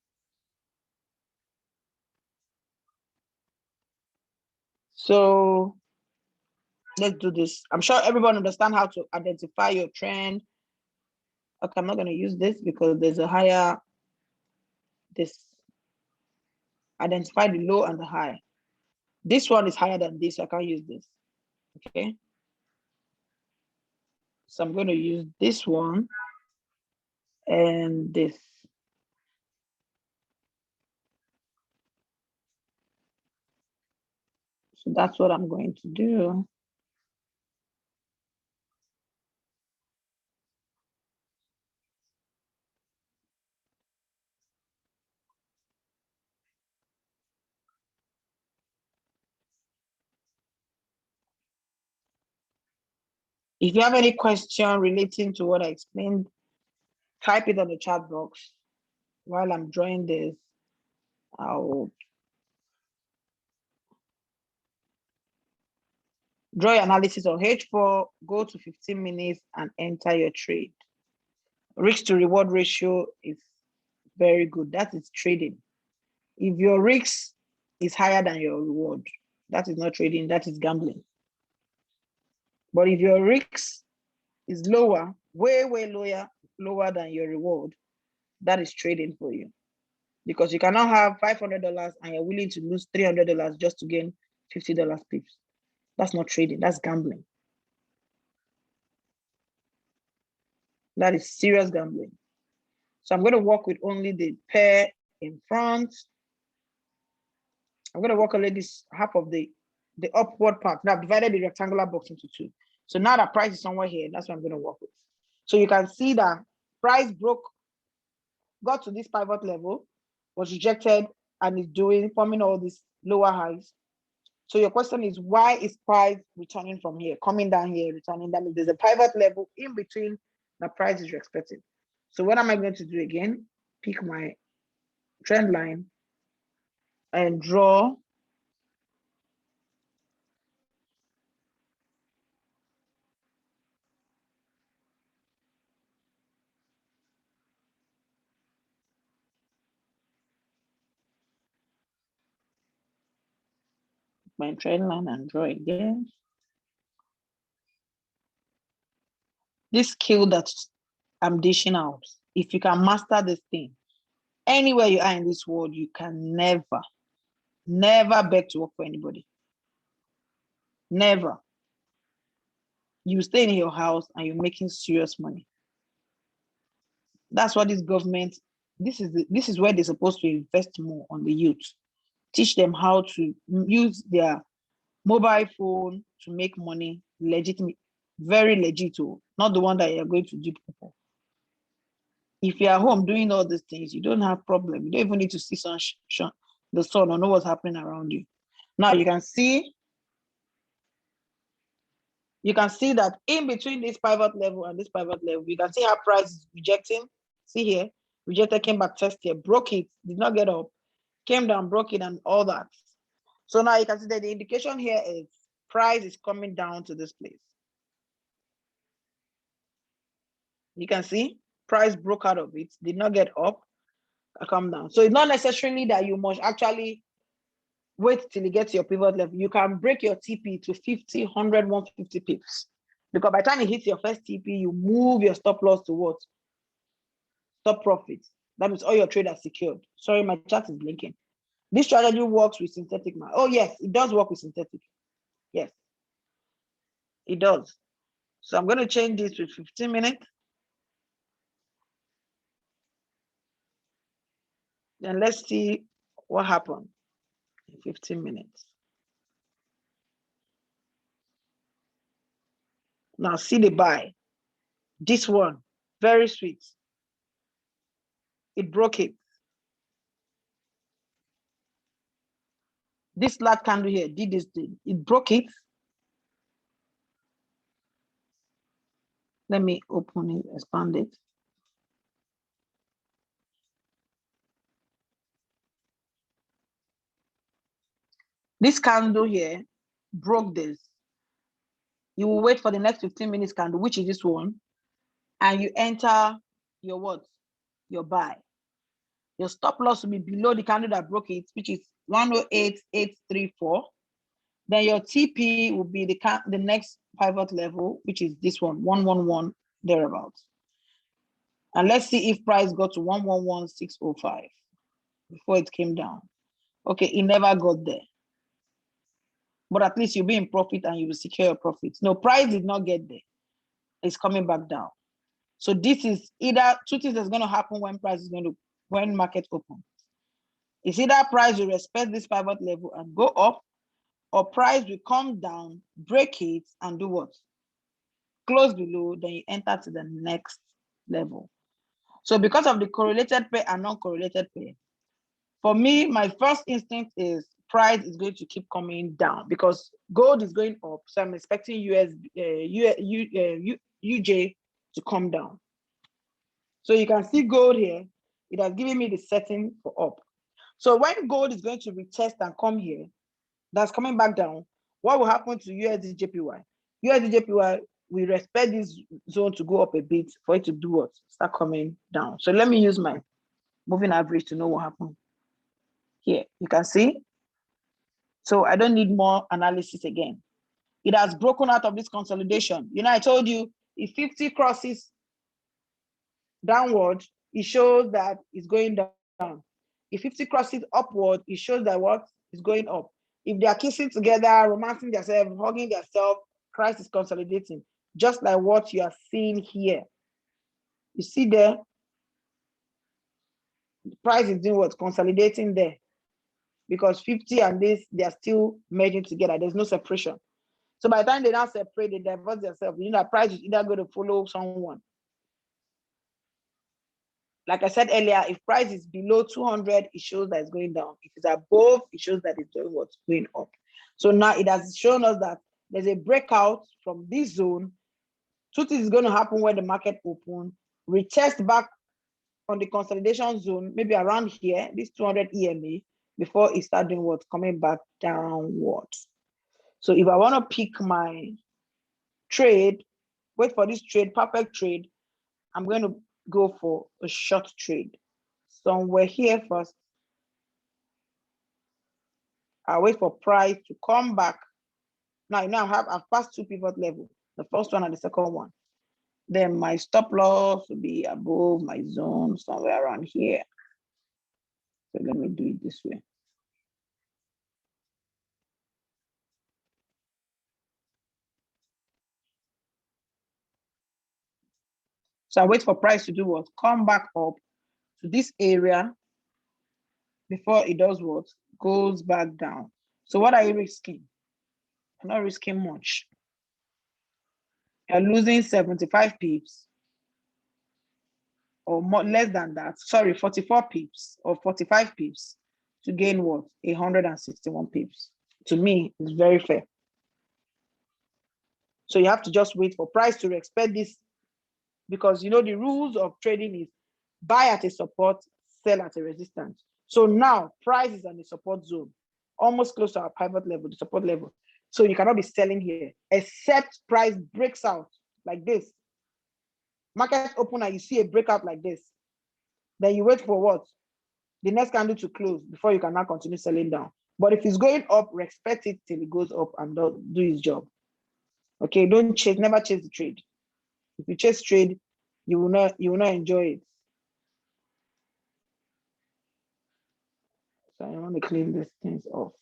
So let's do this. I'm sure everyone understands how to identify your trend. Okay, I'm not going to use this because there's a higher, this. Identify the low and the high. This one is higher than this, so I can't use this. Okay. So I'm going to use this one and this. So that's what I'm going to do. If you have any question relating to what I explained, type it on the chat box. While I'm drawing this, I'll draw your analysis on H4, go to 15 minutes and enter your trade. Risk to reward ratio is very good. That is trading. If your risk is higher than your reward, that is not trading, that is gambling. But if your risk is lower, way lower than your reward, that is trading for you. Because you cannot have $500 and you're willing to lose $300 just to gain $50 pips. That's not trading, that's gambling. That is serious gambling. So I'm going to work with only the pair in front. I'm going to work only this half of the upward part. Now I've divided the rectangular box into 2. So now the price is somewhere here. That's what I'm going to work with. So you can see that price got to this pivot level, was rejected, and is forming all these lower highs. So your question is, why is price returning from here, coming down here, returning? That means there's a pivot level in between the price is expected. So what am I going to do again? Pick my trend line and draw My trend line and draw again. This skill that I'm dishing out, if you can master this thing, anywhere you are in this world, you can never beg to work for anybody. Never. You stay in your house and you're making serious money. That's what this government, this is where they're supposed to invest more on the youth. Teach them how to use their mobile phone to make money legitimate, very legit, not the one that you're going to dupe people. If you're at home doing all these things, you don't have problem. You don't even need to see the sun or know what's happening around you. Now you can see that in between this pivot level and this pivot level, you can see how price is rejecting. See here, rejected, came back, test here, broke it, did not get up, came down, broke it, and all that. So now you can see that the indication here is price is coming down to this place. You can see price broke out of it, did not get up, come down. So it's not necessarily that you must actually wait till you get to your pivot level. You can break your TP to 50, 100, 150 pips. Because by the time it hits your first TP, you move your stop loss to what? Stop profits. That means all your trade are secured. Sorry, my chat is blinking. This strategy works with synthetic. Oh, yes, it does work with synthetic. Yes, it does. So I'm going to change this to 15 minutes. Then let's see what happened in 15 minutes. Now see the buy. This one, very sweet. It broke it. This flat candle here did this thing. It broke it. Let me open it, expand it. This candle here broke this. You will wait for the next 15 minutes candle, which is this one, and you enter your what? Your buy. Your stop loss will be below the candle that broke it, which is 108,834. Then your TP will be the next pivot level, which is this one, 111 thereabouts. And let's see if price got to 111,605 before it came down. Okay, it never got there. But at least you'll be in profit and you will secure your profits. No, price did not get there. It's coming back down. So this is either two things that's going to happen when market opens. It's either price will respect this pivot level and go up, or price will come down, break it, and do what? Close below, then you enter to the next level. So because of the correlated pair and non-correlated pair, for me, my first instinct is price is going to keep coming down because gold is going up. So I'm expecting UJ to come down. So you can see gold here. It has given me the setting for up. So when gold is going to retest and come here, that's coming back down, what will happen to USD Jpy? USD Jpy, we respect this zone to go up a bit for it to do what? Start coming down. So let me use my moving average to know what happened. Here, you can see. So I don't need more analysis again. It has broken out of this consolidation. You know, I told you if 50 crosses downward, it shows that it's going down. If 50 crosses upward, it shows that what is going up. If they are kissing together, romancing themselves, hugging themselves, Christ is consolidating, just like what you are seeing here. You see there, the price is doing what? Consolidating there. Because 50 and this, they are still merging together. There's no separation. So by the time they now separate, they divorce themselves. You know, that price is either going to follow someone. Like I said earlier, if price is below 200, it shows that it's going down. If it's above, it shows that it's doing what's going up. So now it has shown us that there's a breakout from this zone. Two things is going to happen when the market opens. Retest back on the consolidation zone, maybe around here, this 200 EMA, before it starts doing what's coming back downwards. So if I want to pick my trade, wait for this trade, perfect trade, I'm going to go for a short trade. Somewhere here first. I wait for price to come back. Now, I've passed two pivot level, the first one and the second one. Then my stop loss will be above my zone, somewhere around here. So let me do it this way. So I wait for price to do what? Come back up to this area before it does what? Goes back down. So what are you risking? I'm not risking much. You're losing 75 pips or more, less than that. Sorry, 44 pips or 45 pips to gain what? 161 pips. To me, it's very fair. So you have to just wait for price to respect this, because you know the rules of trading is buy at a support, sell at a resistance. So now price is on the support zone, almost close to our pivot level, the support level. So you cannot be selling here except price breaks out like this. Market open and you see a breakout like this. Then you wait for what? The next candle to close before you can now continue selling down. But if it's going up, respect it till it goes up and do its job. Okay, don't chase, never chase the trade. If you chase trade, you will not enjoy it. So I want to clean these things off.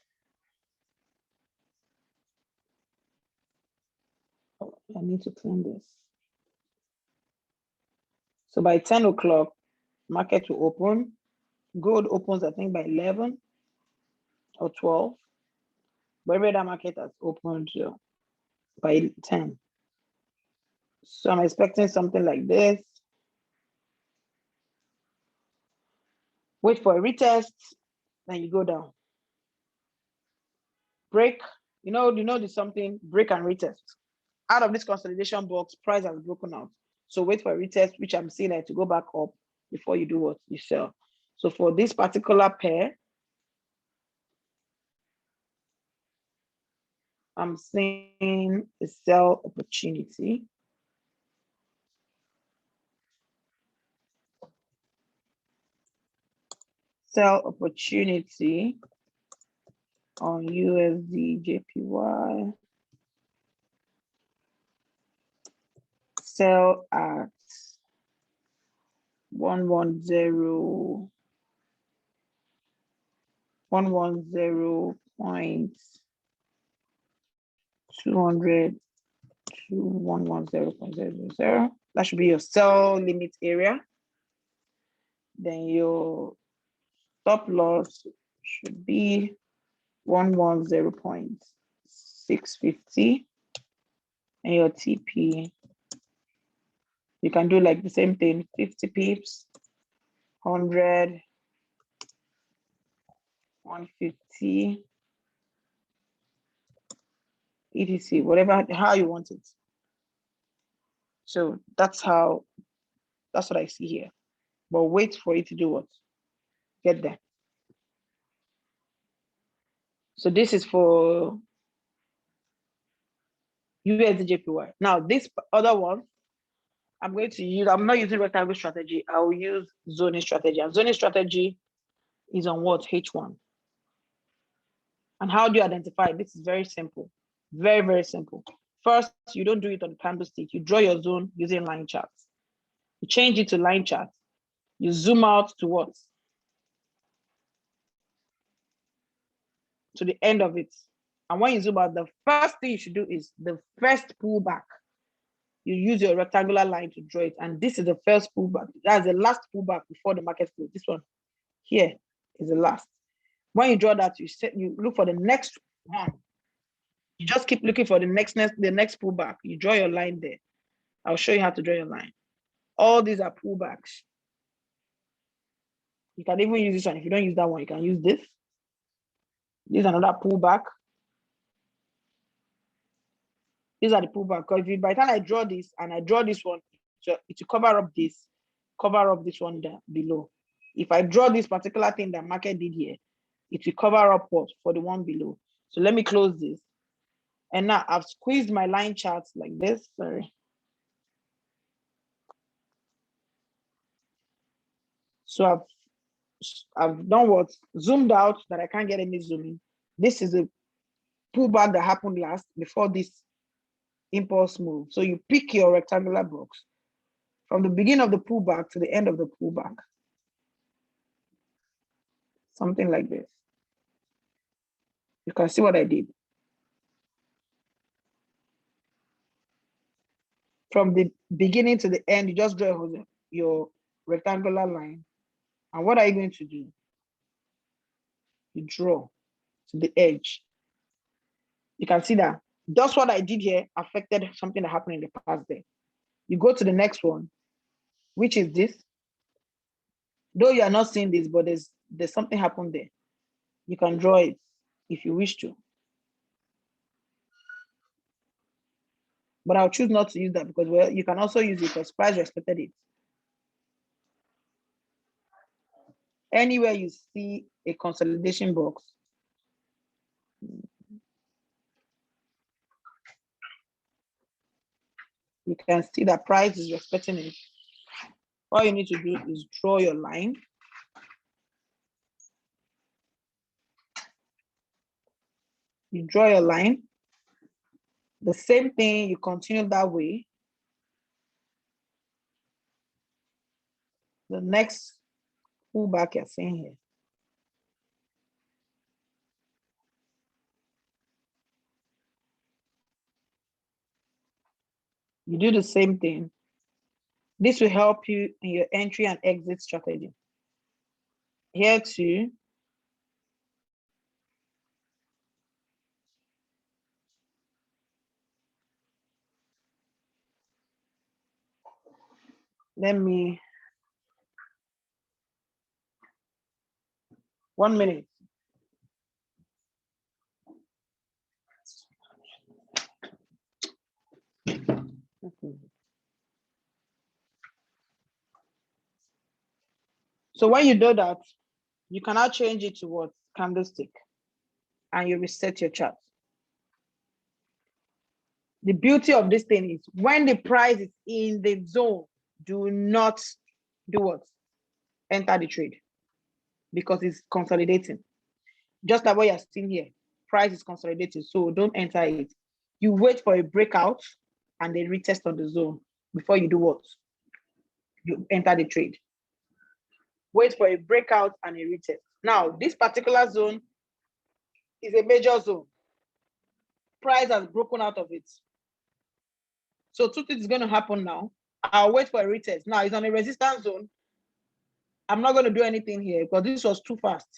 Oh, I need to clean this. So by 10 o'clock, market will open. Gold opens, I think, by 11 or 12. But every other market has opened by 10. So I'm expecting something like this. Wait for a retest, then you go down. Break, you know there's something, break and retest. Out of this consolidation box, price has broken out. So wait for a retest, which I'm seeing like to go back up before you do what? You sell. So for this particular pair, I'm seeing a sell opportunity. Sell opportunity on USD Jpy. Sell at 110.200 to 110.00. That should be your sell limit area. Then your stop loss should be 110.650. And your TP, you can do like the same thing, 50 pips, 100, 150, etc, whatever, how you want it. So that's what I see here. But wait for it to do what? Get there. So this is for USD Jpy. Now this other one, I'm not using rectangle strategy. I will use zoning strategy. And zoning strategy is on what? H1. And how do you identify it? This is very simple. Very, very simple. First, you don't do it on the candlestick. You draw your zone using line charts. You change it to line charts. You zoom out to what? To the end of it. And when you zoom out, the first thing you should do is the first pullback. You use your rectangular line to draw it. And this is the first pullback. That's the last pullback before the market close. This one here is the last. When you draw that, you look for the next one. You just keep looking for the next pullback. You draw your line there. I'll show you how to draw your line. All these are pullbacks. You can even use this one. If you don't use that one, you can use this. This is another pullback. These are the pullback. Because by the time I draw this and I draw this one, so it will cover up this one down below. If I draw this particular thing that market did here, it will cover up what for the one below. So let me close this. And now I've squeezed my line charts like this. Sorry. So I've done what? Zoomed out that I can't get any zooming. This is a pullback that happened last before this impulse move. So you pick your rectangular box from the beginning of the pullback to the end of the pullback. Something like this. You can see what I did. From the beginning to the end, you just draw your rectangular line. And what are you going to do? You draw to the edge. You can see that just what I did here affected something that happened in the past day. You go to the next one, which is this. Though you are not seeing this, but there's something happened there. You can draw it if you wish to. But I'll choose not to use that because, well, you can also use it because price respected it. Anywhere you see a consolidation box, you can see that price is respecting it. All you need to do is draw your line. You draw your line. The same thing, you continue that way. The next pullback you're seeing here. You do the same thing. This will help you in your entry and exit strategy. Here too, let me, 1 minute. So when you do that, you can now change it to what? Candlestick. And you reset your chart. The beauty of this thing is when the price is in the zone, do not do what? Enter the trade because it's consolidating. Just like what you're seeing here, price is consolidating, so don't enter it. You wait for a breakout and a retest on the zone before you do what? You enter the trade. Wait for a breakout and a retest. Now, this particular zone is a major zone. Price has broken out of it. So two things is going to happen now. I'll wait for a retest. Now it's on a resistance zone. I'm not going to do anything here because this was too fast.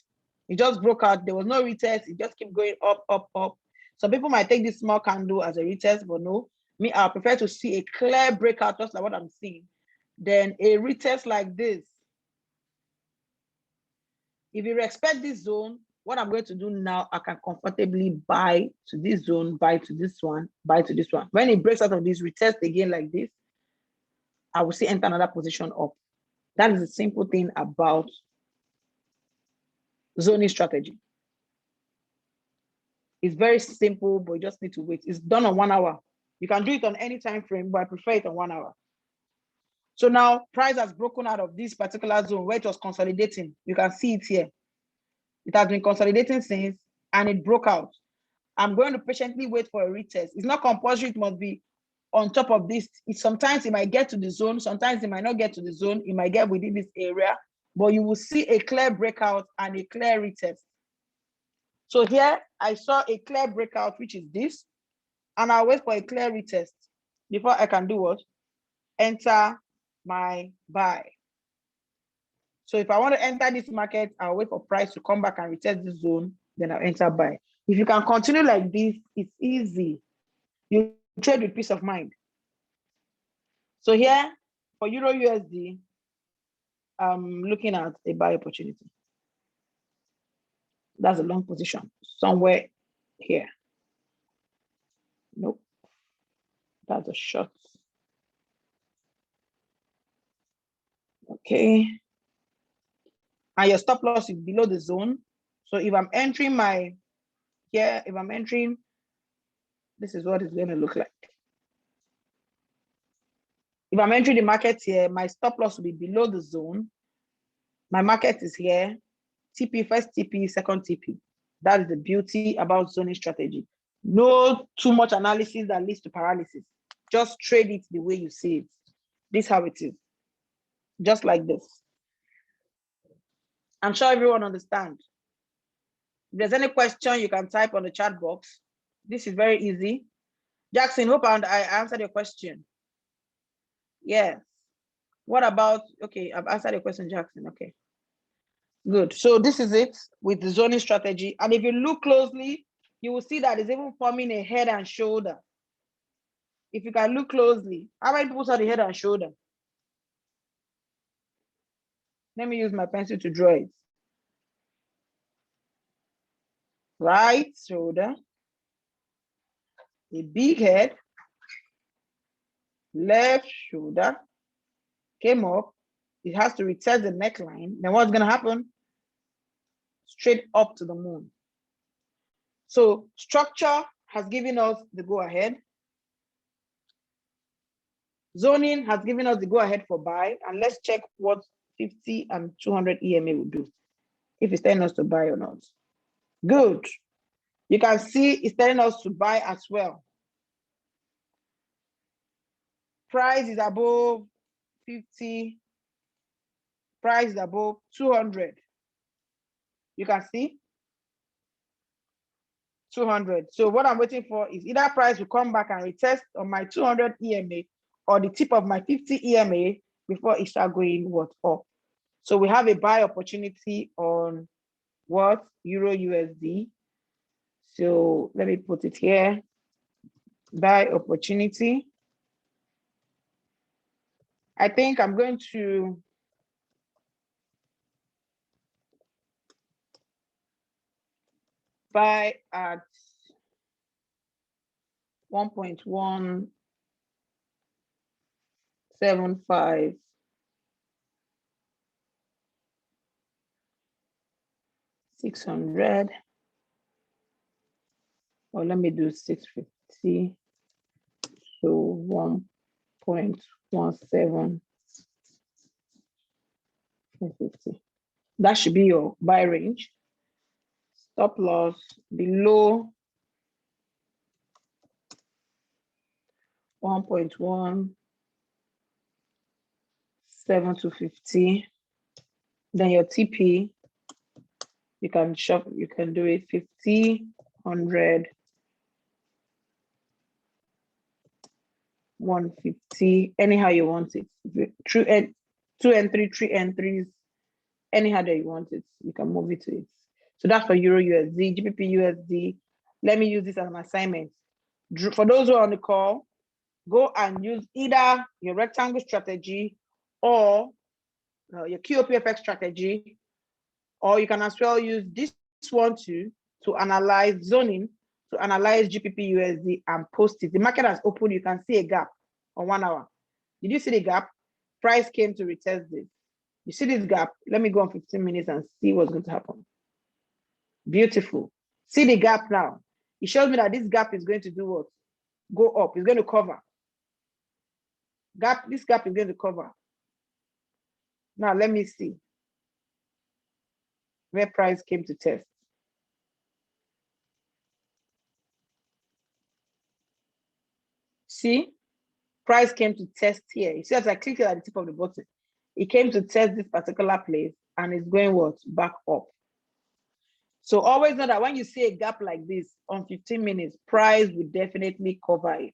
It just broke out. There was no retest. It just keep going up, up, up. Some people might take this small candle as a retest, but no. Me, I prefer to see a clear breakout, just like what I'm seeing. Then a retest like this. If you respect this zone, what I'm going to do now, I can comfortably buy to this zone, buy to this one, buy to this one. When it breaks out of this retest again like this, I will see enter another position up. That is the simple thing about zoning strategy. It's very simple, but you just need to wait. It's done on 1 hour. You can do it on any time frame, but I prefer it on 1 hour. So now price has broken out of this particular zone where it was consolidating. You can see it here. It has been consolidating since, and it broke out. I'm going to patiently wait for a retest. It's not compulsory. It must be on top of this. Sometimes it might get to the zone. Sometimes it might not get to the zone. It might get within this area, but you will see a clear breakout and a clear retest. So here I saw a clear breakout, which is this, and I'll wait for a clear retest before I can do what? Enter my buy. So if I want to enter this market, I'll wait for price to come back and retest this zone, then I'll enter buy. If you can continue like this, it's easy. You trade with peace of mind. So here for Euro USD, I'm looking at a buy opportunity. That's a long position somewhere here. Nope, that's a short. Okay. And your stop loss is below the zone. So if I'm entering if I'm entering, this is what it's going to look like. If I'm entering the market here, my stop loss will be below the zone. My market is here. TP, first TP, second TP. That is the beauty about zoning strategy. No too much analysis that leads to paralysis. Just trade it the way you see it. This is how it is. Just like this. I'm sure everyone understands. If there's any question, you can type on the chat box. This is very easy. Jackson, hope I answered your question. Yes. What about, okay, I've answered your question, Jackson. Okay. Good. So this is it with the zoning strategy. And if you look closely, you will see that it's even forming a head and shoulder. If you can look closely, how many people saw the head and shoulder? Let me use my pencil to draw it. Right shoulder, a big head, left shoulder, came up. It has to retest the neckline. Then what's going to happen? Straight up to the moon. So structure has given us the go ahead. Zoning has given us the go ahead for buy. And let's check what 50 and 200 EMA will do. If it's telling us to buy or not. Good. You can see it's telling us to buy as well. Price is above 50. Price is above 200. You can see 200. So what I'm waiting for is either price will come back and retest on my 200 EMA or the tip of my 50 EMA before it start going what up. So we have a buy opportunity on what? Euro USD. So let me put it here. Buy opportunity. I think I'm going to buy at 1.175. $600, or let me do 650. So 1.17. That should be your buy range. Stop loss below 1.1750. Then your TP, you can shop, you can do it 50, 100, 150, anyhow you want it. True, 2 and 3, 3 and 3s, anyhow that you want it, you can move it to it. So that's for Euro USD, GBP USD. Let me use this as an assignment. For those who are on the call, go and use either your rectangle strategy or your QOPFX strategy, or you can as well use this one to analyze zoning, to analyze GBP USD and post it. The market has opened, you can see a gap on 1 hour. Did you see the gap? Price came to retest this. You see this gap? Let me go on 15 minutes and see what's going to happen. Beautiful. See the gap now. It shows me that this gap is going to do what? Go up. It's going to cover. This gap is going to cover. Now let me see where price came to test. See, price came to test here. You see, as I click it at the tip of the button, it came to test this particular place and it's going what? Back up. So always know that when you see a gap like this on 15 minutes, price will definitely cover it.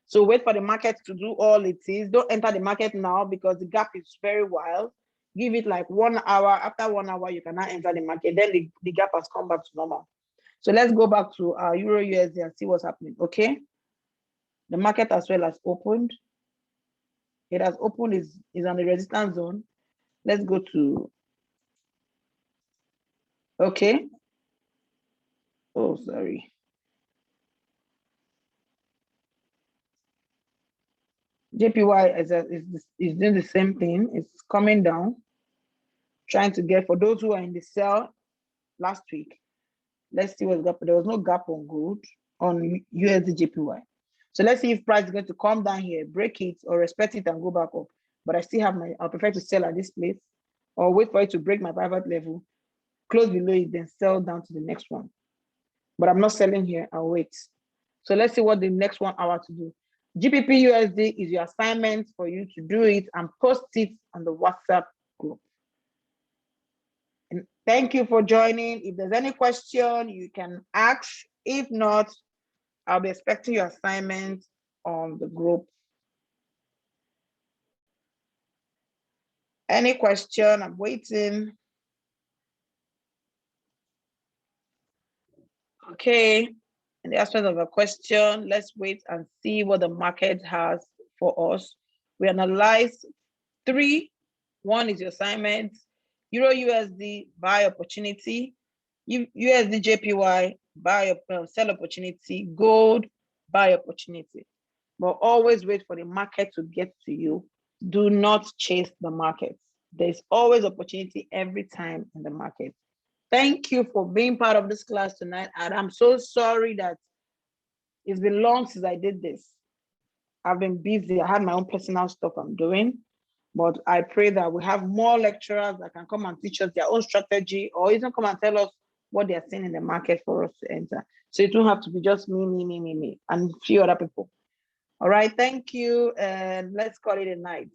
So wait for the market to do all it is. Don't enter the market now because the gap is very wild. Give it like 1 hour. After 1 hour, you cannot enter the market. Then the gap has come back to normal. So let's go back to our Euro USD and see what's happening. Okay. The market as well has opened. It has opened, is on the resistance zone. Let's go to, okay. Oh, sorry. JPY is doing the same thing. It's coming down, trying to get, for those who are in the sell last week, let's see what's up. There was no gap on gold on USD Jpy. So let's see if price is going to come down here, break it or respect it and go back up. But I still have I'll prefer to sell at this place or wait for it to break my private level, close below it, then sell down to the next one. But I'm not selling here, I'll wait. So let's see what the next 1 hour to do. GPP USD is your assignment for you to do it and post it on the WhatsApp group. And thank you for joining. If there's any question, you can ask. If not, I'll be expecting your assignment on the group. Any question? I'm waiting. Okay. In the aspect of a question, let's wait and see what the market has for us. We analyze 3. 1 is your assignment. Euro USD, buy opportunity. USD JPY, buy sell opportunity. Gold, buy opportunity. But always wait for the market to get to you. Do not chase the market. There's always opportunity every time in the market. Thank you for being part of this class tonight. And I'm so sorry that it's been long since I did this. I've been busy. I had my own personal stuff I'm doing. But I pray that we have more lecturers that can come and teach us their own strategy, or even come and tell us what they're seeing in the market for us to enter. So it don't have to be just me, and a few other people. All right, thank you, and let's call it a night.